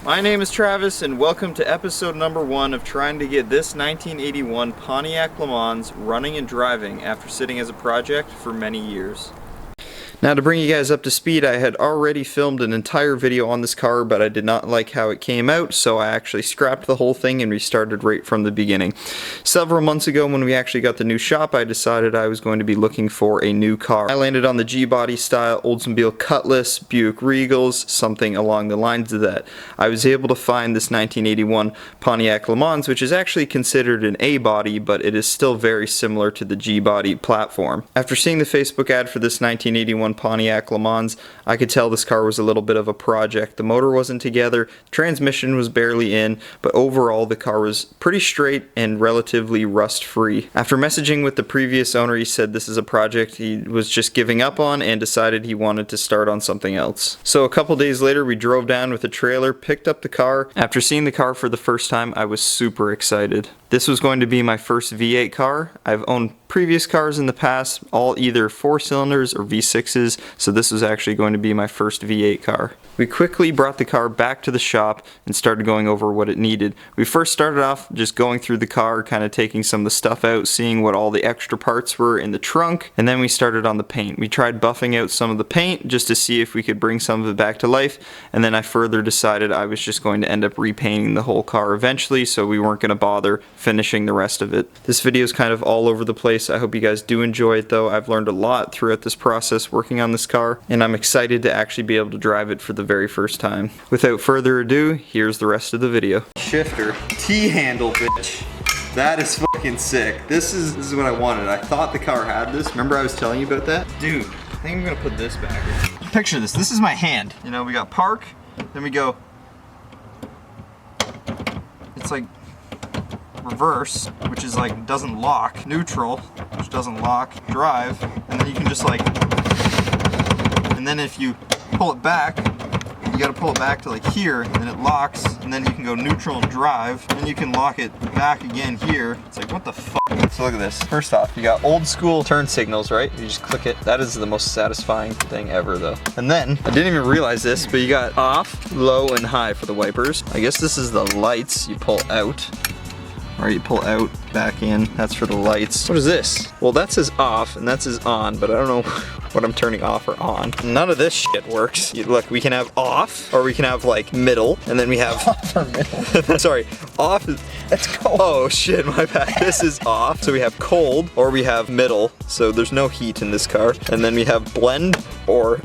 My name is Travis and welcome to episode number 1 of trying to get this 1981 Pontiac Lemans running and driving after sitting as a project for many years. Now, to bring you guys up to speed, I had already filmed an entire video on this car, but I did not like how it came out, so I actually scrapped the whole thing and restarted right from the beginning. Several months ago, when we actually got the new shop, I decided I was going to be looking for a new car. I landed on the G-body style Oldsmobile Cutlass, Buick Regals, something along the lines of that. I was able to find this 1981 Pontiac Lemans, which is actually considered an A-body, but it is still very similar to the G-body platform. After seeing the Facebook ad for this 1981 Pontiac Lemans, I could tell this car was a little bit of a project. The motor wasn't together, transmission was barely in, but overall the car was pretty straight and relatively rust-free. After messaging with the previous owner, he said this is a project he was just giving up on and decided he wanted to start on something else. So a couple days later, we drove down with a trailer, picked up the car. After seeing the car for the first time, I was super excited. This was going to be my first V8 car. I've owned previous cars in the past, all either 4-cylinders or V6s, so this was actually going to be my first V8 car. We quickly brought the car back to the shop and started going over what it needed. We first started off just going through the car, kind of taking some of the stuff out, seeing what all the extra parts were in the trunk, and then we started on the paint. We tried buffing out some of the paint just to see if we could bring some of it back to life, and then I further decided I was just going to end up repainting the whole car eventually, so we weren't going to bother finishing the rest of it. This video is kind of all over the place. I hope you guys do enjoy it though. I've learned a lot throughout this process working on this car, and I'm excited to actually be able to drive it for the very first time. Without further ado, here's the rest of the video. Shifter, T-handle, bitch. That is fucking sick. This is what I wanted. I thought the car had this. Remember I was telling you about that? Dude, I think I'm gonna put this back. Picture this. This is my hand. You know, we got park, then we go. It's like reverse, which is like doesn't lock, neutral, which doesn't lock, drive, and then you can just like, and then if you pull it back, you gotta pull it back to like here, and then it locks, and then you can go neutral and drive, and you can lock it back again here. It's like, what the fuck? So look at this. First off, you got old school turn signals, right? You just click it. That is the most satisfying thing ever though. And then, I didn't even realize this, but you got off, low, and high for the wipers. I guess this is the lights you pull out. Or you pull out, back in, that's for the lights. What is this? Well, that says off and that says on, but I don't know what I'm turning off or on. None of this shit works. Look, we can have off, or we can have like middle, and then we have off or middle. Sorry, off is, that's cold. Oh shit, my bad. This is off. So we have cold, or we have middle, so there's no heat in this car. And then we have blend, or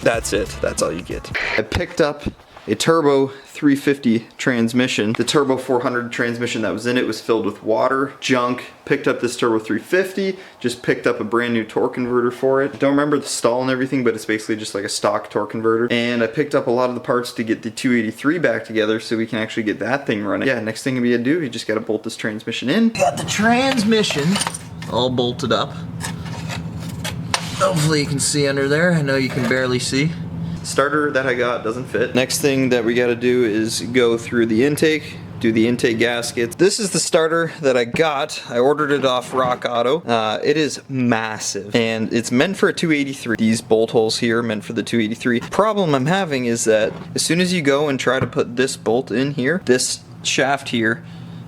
that's it. That's all you get. I picked up a turbo 350 transmission. The turbo 400 transmission that was in it was filled with water, junk. Picked up this turbo 350, just picked up a brand new torque converter for it. Don't remember the stall and everything, but it's basically just like a stock torque converter. And I picked up a lot of the parts to get the 283 back together so we can actually get that thing running. Yeah, next thing we gotta do, you just gotta bolt this transmission in. Got the transmission all bolted up. Hopefully you can see under there. I know you can barely see. Starter that I got doesn't fit. Next thing that we got to do is go through the intake, do the intake gaskets. This is the starter that I got. I ordered it off Rock Auto. It is massive and it's meant for a 283. These bolt holes here are meant for the 283. Problem I'm having is that as soon as you go and try to put this bolt in here, this shaft here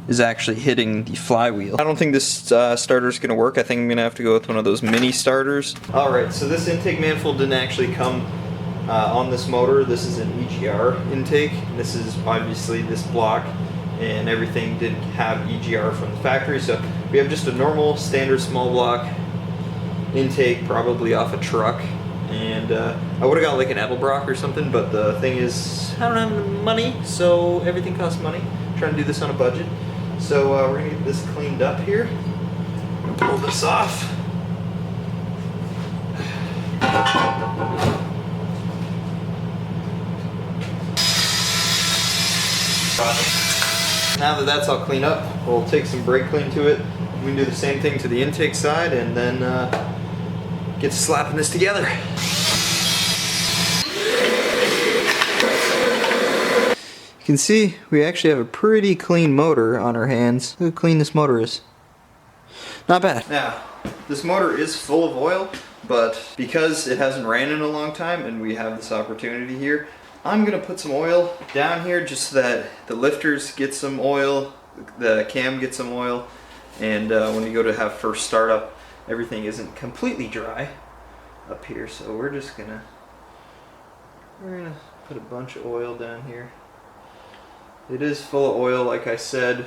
is actually hitting the flywheel. I don't think this starter is going to work. I think I'm going to have to go with one of those mini starters. Alright, so this intake manifold didn't actually come on this motor. This is an EGR intake. This is obviously this block, and everything didn't have EGR from the factory, so we have just a normal standard small block intake, probably off a truck. And I would have got like an Edelbrock or something, but the thing is, I don't have the money, so everything costs money. I'm trying to do this on a budget. So we're gonna get this cleaned up here. Pull this off. Now that that's all cleaned up, we'll take some brake clean to it. We can do the same thing to the intake side and then get slapping this together. You can see we actually have a pretty clean motor on our hands. Look how clean this motor is. Not bad. Now, this motor is full of oil, but because it hasn't ran in a long time and we have this opportunity here, I'm gonna put some oil down here just so that the lifters get some oil, the cam gets some oil, and when you go to have first startup, everything isn't completely dry up here. So we're gonna put a bunch of oil down here. It is full of oil, like I said.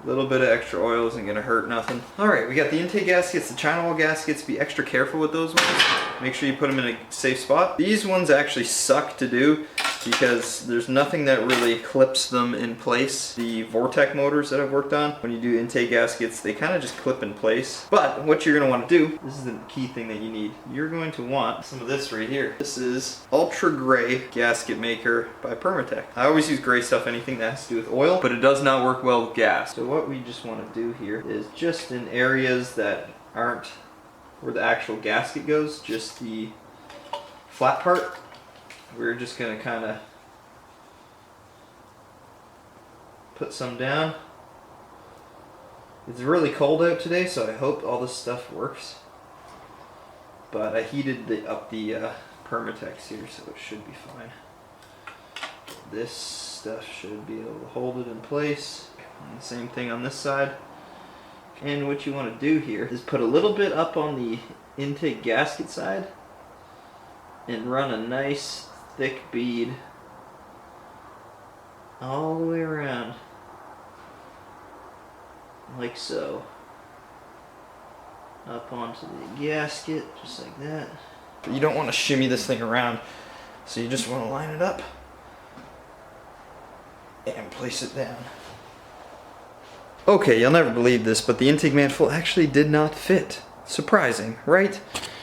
A little bit of extra oil isn't gonna hurt nothing. All right, we got the intake gaskets, the China wall gaskets. Be extra careful with those ones. Make sure you put them in a safe spot. These ones actually suck to do because there's nothing that really clips them in place. The Vortec motors that I've worked on, when you do intake gaskets, they kind of just clip in place. But what you're gonna wanna do, this is the key thing that you need. You're going to want some of this right here. This is Ultra Gray Gasket Maker by Permatech. I always use gray stuff, anything that has to do with oil, but it does not work well with gas. So what we just wanna do here is just in areas that aren't where the actual gasket goes, just the flat part, we're just gonna kind of put some down. It's really cold out today, so I hope all this stuff works. But I heated up the Permatex here, so it should be fine. This stuff should be able to hold it in place. And the same thing on this side. And what you want to do here is put a little bit up on the intake gasket side and run a nice thick bead all the way around, like so, up onto the gasket, just like that. But you don't want to shimmy this thing around, so you just want to line it up and place it down. Okay, you'll never believe this, but the intake manifold actually did not fit. Surprising, right?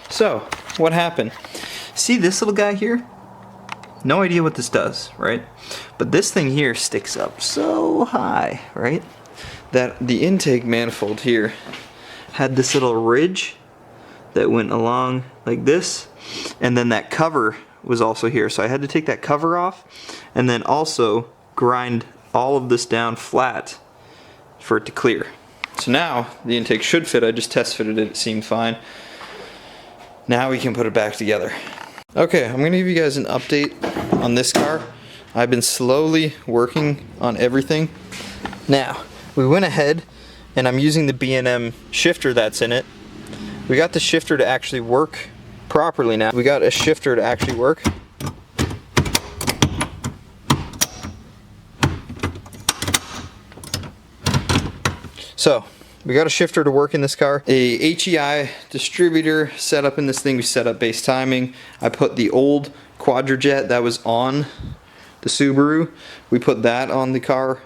So, what happened? See this little guy here? No idea what this does, right? But this thing here sticks up so high, right? That the intake manifold here had this little ridge that went along like this, and then that cover was also here. So I had to take that cover off and then also grind all of this down flat for it to clear. So now the intake should fit. I just test fitted it, it seemed fine. Now we can put it back together. Okay, I'm gonna give you guys an update on this car. I've been slowly working on everything. Now, we went ahead and I'm using the B&M shifter that's in it. We got the shifter to actually work properly now. We got a shifter to actually work. So, we got a shifter to work in this car. A HEI distributor set up in this thing. We set up base timing. I put the old Quadrajet that was on the Subaru. We put that on the car.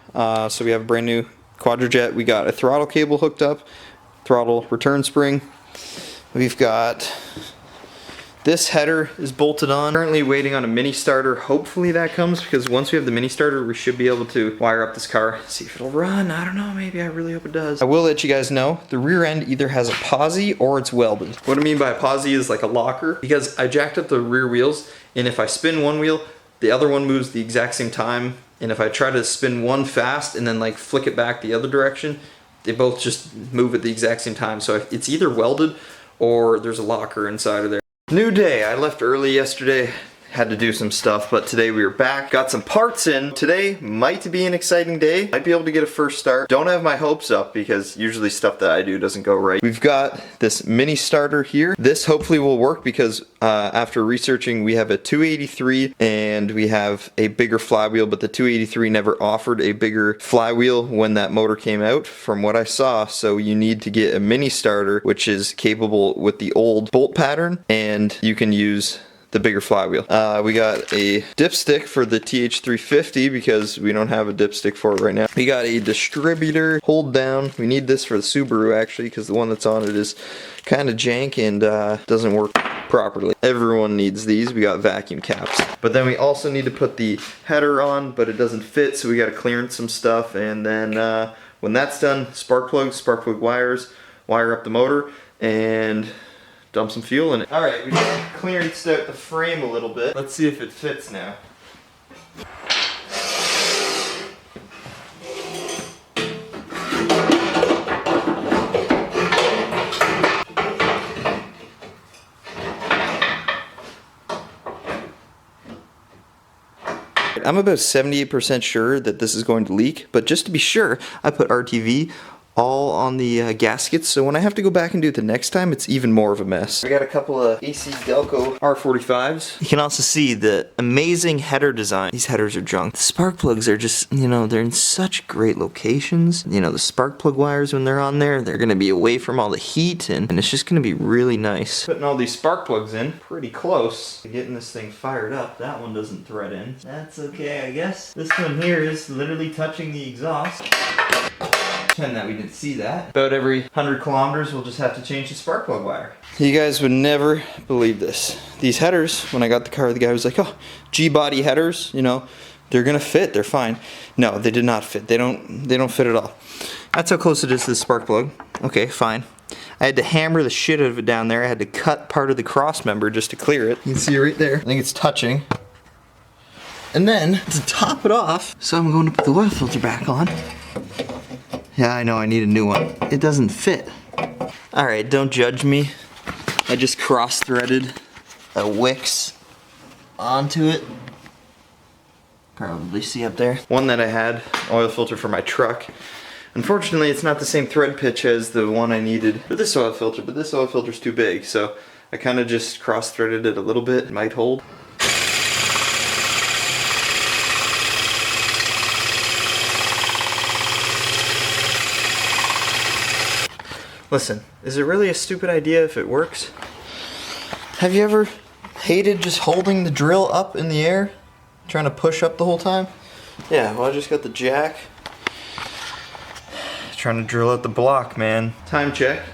So we have a brand new Quadrajet. We got a throttle cable hooked up, throttle return spring. We've got this header is bolted on. Currently waiting on a mini starter. Hopefully that comes, because once we have the mini starter, we should be able to wire up this car, see if it'll run. I don't know, maybe. I really hope it does. I will let you guys know, the rear end either has a posi or it's welded. What I mean by a posi is like a locker, because I jacked up the rear wheels, and if I spin one wheel, the other one moves the exact same time. And if I try to spin one fast and then like flick it back the other direction, they both just move at the exact same time. So it's either welded or there's a locker inside of there. New day. I left early yesterday, had to do some stuff, but today we are back. Got some parts in. Today might be an exciting day. Might be able to get a first start. Don't have my hopes up because usually stuff that I do doesn't go right. We've got this mini starter here. This hopefully will work because after researching, we have a 283 and we have a bigger flywheel, but the 283 never offered a bigger flywheel when that motor came out from what I saw. So you need to get a mini starter, which is capable with the old bolt pattern, and you can use the bigger flywheel. We got a dipstick for the TH350 because we don't have a dipstick for it right now. We got a distributor hold down. We need this for the Subaru actually, because the one that's on it is kind of jank and doesn't work properly. Everyone needs these. We got vacuum caps. But then we also need to put the header on, but it doesn't fit, so we got to clearance some stuff. And then when that's done, spark plug wires, wire up the motor, and dump some fuel in it. Alright, we just clearanced out the frame a little bit. Let's see if it fits now. I'm about 78% sure that this is going to leak, but just to be sure, I put RTV all on the gaskets, so when I have to go back and do it the next time, it's even more of a mess. I got a couple of AC Delco R45s. You can also see the amazing header design. These headers are junk. The spark plugs are just, you know, they're in such great locations. You know, the spark plug wires, when they're on there, they're gonna be away from all the heat, and it's just gonna be really nice. Putting all these spark plugs in, pretty close to getting this thing fired up. That one doesn't thread in. That's okay, I guess. This one here is literally touching the exhaust. Pretend that we didn't see that. About every 100 kilometers, we'll just have to change the spark plug wire. You guys would never believe this. These headers, when I got the car, the guy was like, oh, G-body headers, you know, they're gonna fit, they're fine. No, they did not fit. They don't fit at all. That's how close it is to the spark plug. Okay, fine. I had to hammer the shit out of it down there. I had to cut part of the cross member just to clear it. You can see it right there. I think it's touching. And then, to top it off, so I'm going to put the oil filter back on. Yeah, I know, I need a new one. It doesn't fit. Alright, don't judge me. I just cross-threaded a Wix onto it. Probably see up there. One that I had, oil filter for my truck. Unfortunately, it's not the same thread pitch as the one I needed for this oil filter, but this oil filter's too big, so I kind of just cross-threaded it a little bit. It might hold. Listen, is it really a stupid idea if it works? Have you ever hated just holding the drill up in the air? Trying to push up the whole time? Yeah, well I just got the jack. Trying to drill out the block, man. Time check,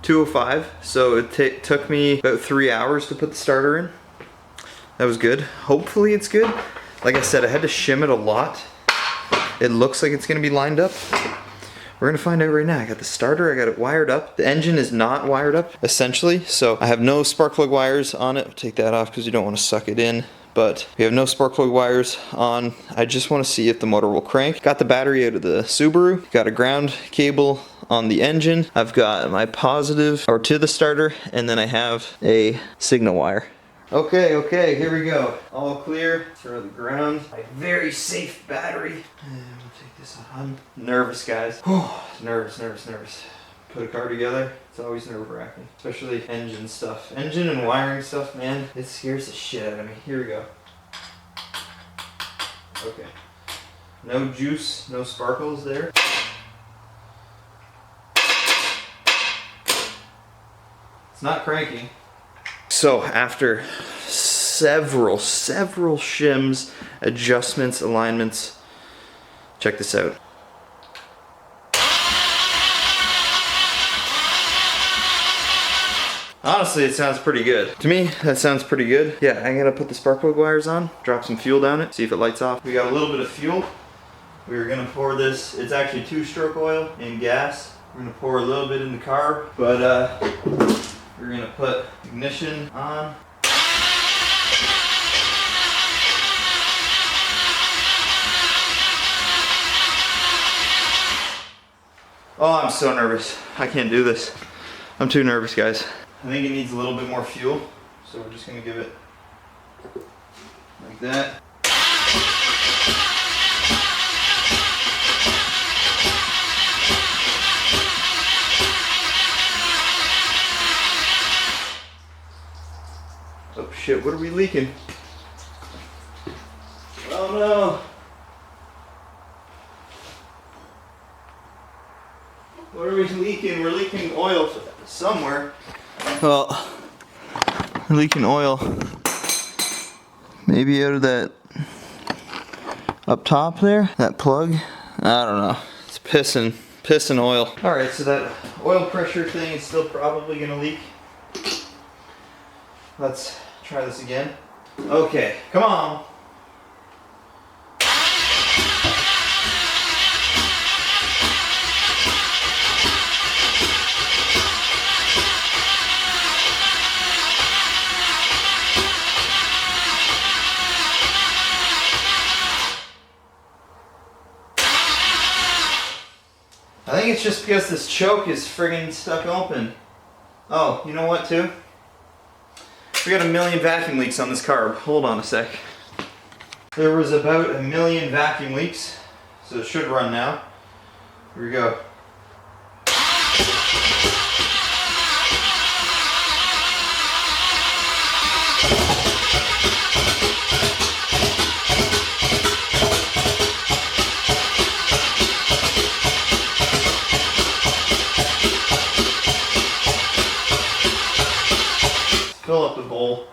2:05, so it took me about 3 hours to put the starter in. That was good. Hopefully it's good. Like I said, I had to shim it a lot. It looks like it's gonna be lined up. We're gonna find out right now. I got the starter, I got it wired up. The engine is not wired up, essentially, so I have no spark plug wires on it. I'll take that off because you don't want to suck it in. But we have no spark plug wires on. I just want to see if the motor will crank. Got the battery out of the Subaru. Got a ground cable on the engine. I've got my positive, or to the starter, and then I have a signal wire. Okay, here we go. All clear. Throw the ground. My very safe battery. And we'll take this off. I'm nervous, guys. Nervous. Put a car together, it's always nerve-wracking. Especially engine stuff. Engine and wiring stuff, man, it scares the shit out of me. Here we go. Okay. No juice, no sparkles there. It's not cranking. So after several shims, adjustments, alignments, check this out. Honestly, it sounds pretty good. To me, that sounds pretty good. Yeah, I'm gonna put the spark plug wires on, drop some fuel down it, see if it lights off. We got a little bit of fuel. We're gonna pour this, it's actually 2-stroke oil and gas. We're gonna pour a little bit in the carb, but we're gonna put ignition on. Oh, I'm so nervous. I can't do this. I'm too nervous, guys. I think it needs a little bit more fuel, so we're just gonna give it like that. Oh shit, what are we leaking? Oh no! What are we leaking? We're leaking oil somewhere. Well, we're leaking oil. Maybe out of that up top there, that plug. I don't know. It's pissing oil. All right, so that oil pressure thing is still probably gonna leak. Let's try this again. Okay, come on. I think it's just because this choke is friggin' stuck open. Oh, you know what too? We got a million vacuum leaks on this carb. Hold on a sec. There was about 1 million vacuum leaks, so it should run now. Here we go. Fill up the bowl.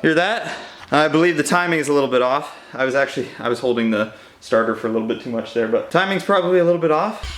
Hear that? I believe the timing is a little bit off. I was holding the starter for a little bit too much there, but timing's probably a little bit off.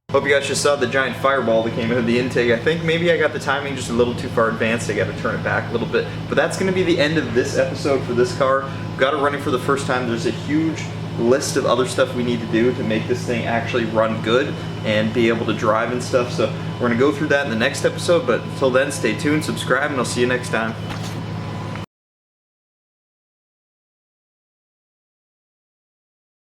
Hope you guys just saw the giant fireball that came out of the intake. I think maybe I got the timing just a little too far advanced. I got to turn it back a little bit. But that's going to be the end of this episode for this car. Got it running for the first time. There's a huge list of other stuff we need to do to make this thing actually run good and be able to drive and stuff. So we're going to go through that in the next episode. But until then, stay tuned, subscribe, and I'll see you next time.